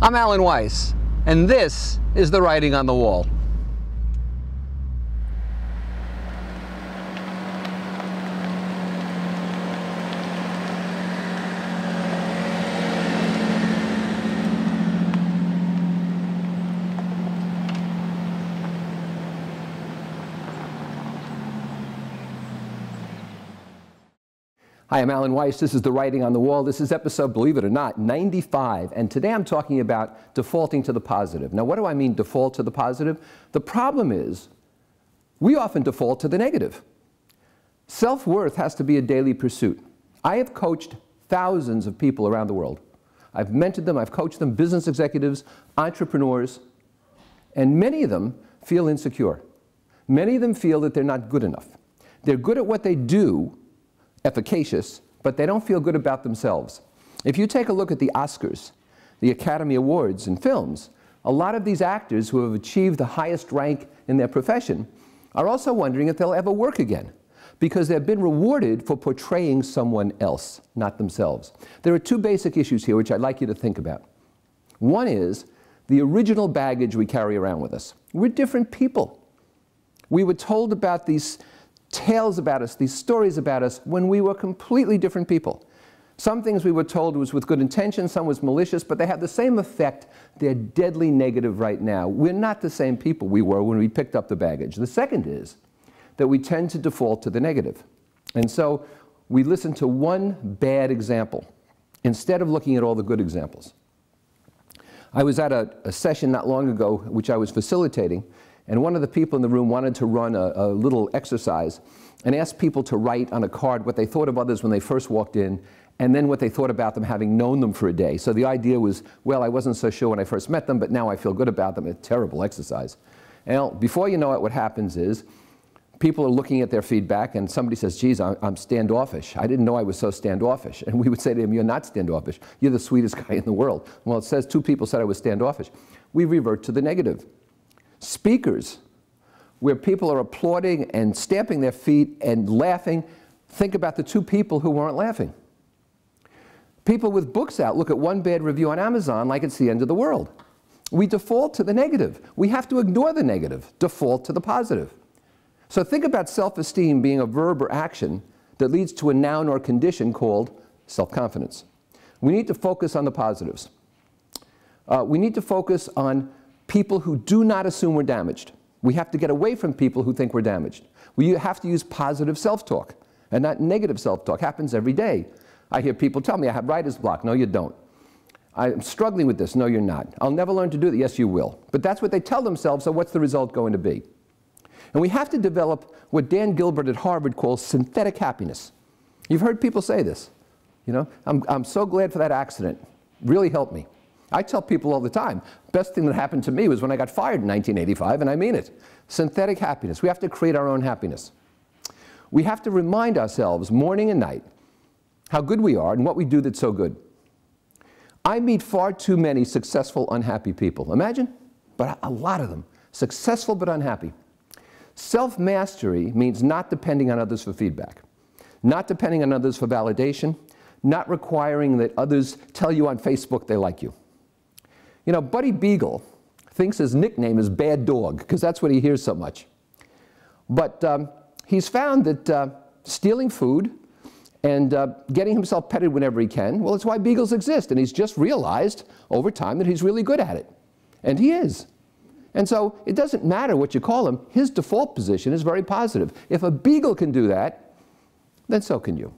I'm Alan Weiss, and this is The Writing on the Wall. Hi, I'm Alan Weiss. This is The Writing on the Wall. This is episode, believe it or not, 95. And today I'm talking about defaulting to the positive. Now, what do I mean default to the positive? The problem is we often default to the negative. Self-worth has to be a daily pursuit. I have coached thousands of people around the world. I've mentored them, I've coached them, business executives, entrepreneurs, and many of them feel insecure. Many of them feel that they're not good enough. They're good at what they do, efficacious, but they don't feel good about themselves. If you take a look at the Oscars, the Academy Awards in films, a lot of these actors who have achieved the highest rank in their profession are also wondering if they'll ever work again, because they've been rewarded for portraying someone else, not themselves. There are two basic issues here which I'd like you to think about. One is the original baggage we carry around with us. We're different people. We were told about these tales about us, these stories about us, when we were completely different people. Some things we were told was with good intention, some was malicious, but they have the same effect. They're deadly negative right now. We're not the same people we were when we picked up the baggage. The second is that we tend to default to the negative. And so we listen to one bad example instead of looking at all the good examples. I was at a session not long ago which I was facilitating, and one of the people in the room wanted to run a little exercise and ask people to write on a card what they thought of others when they first walked in, and then what they thought about them having known them for a day. So the idea was, well, I wasn't so sure when I first met them, but now I feel good about them. A terrible exercise. And before you know it, what happens is people are looking at their feedback, and somebody says, geez, I'm standoffish. I didn't know I was so standoffish. And we would say to him, you're not standoffish. You're the sweetest guy in the world. Well, it says two people said I was standoffish. We revert to the negative. Speakers, where people are applauding and stamping their feet and laughing, think about the two people who weren't laughing. People with books out look at one bad review on Amazon like it's the end of the world. We default to the negative. We have to ignore the negative, default to the positive. So think about self-esteem being a verb or action that leads to a noun or condition called self-confidence. We need to focus on the positives. We need to focus on people who do not assume we're damaged. We have to get away from people who think we're damaged. We have to use positive self-talk and not negative self-talk. Happens every day. I hear people tell me, I have writer's block. No, you don't. I'm struggling with this. No, you're not. I'll never learn to do that. Yes, you will. But that's what they tell themselves, so what's the result going to be? And we have to develop what Dan Gilbert at Harvard calls synthetic happiness. You've heard people say this. You know, I'm so glad for that accident. Really helped me. I tell people all the time, best thing that happened to me was when I got fired in 1985, and I mean it. Synthetic happiness. We have to create our own happiness. We have to remind ourselves morning and night how good we are and what we do that's so good. I meet far too many successful, unhappy people. Imagine, but a lot of them. Successful but unhappy. Self-mastery means not depending on others for feedback, not depending on others for validation, not requiring that others tell you on Facebook they like you. You know, Buddy Beagle thinks his nickname is Bad Dog, because that's what he hears so much. But he's found that stealing food and getting himself petted whenever he can, well, it's why beagles exist. And he's just realized over time that he's really good at it. And he is. And so it doesn't matter what you call him. His default position is very positive. If a beagle can do that, then so can you.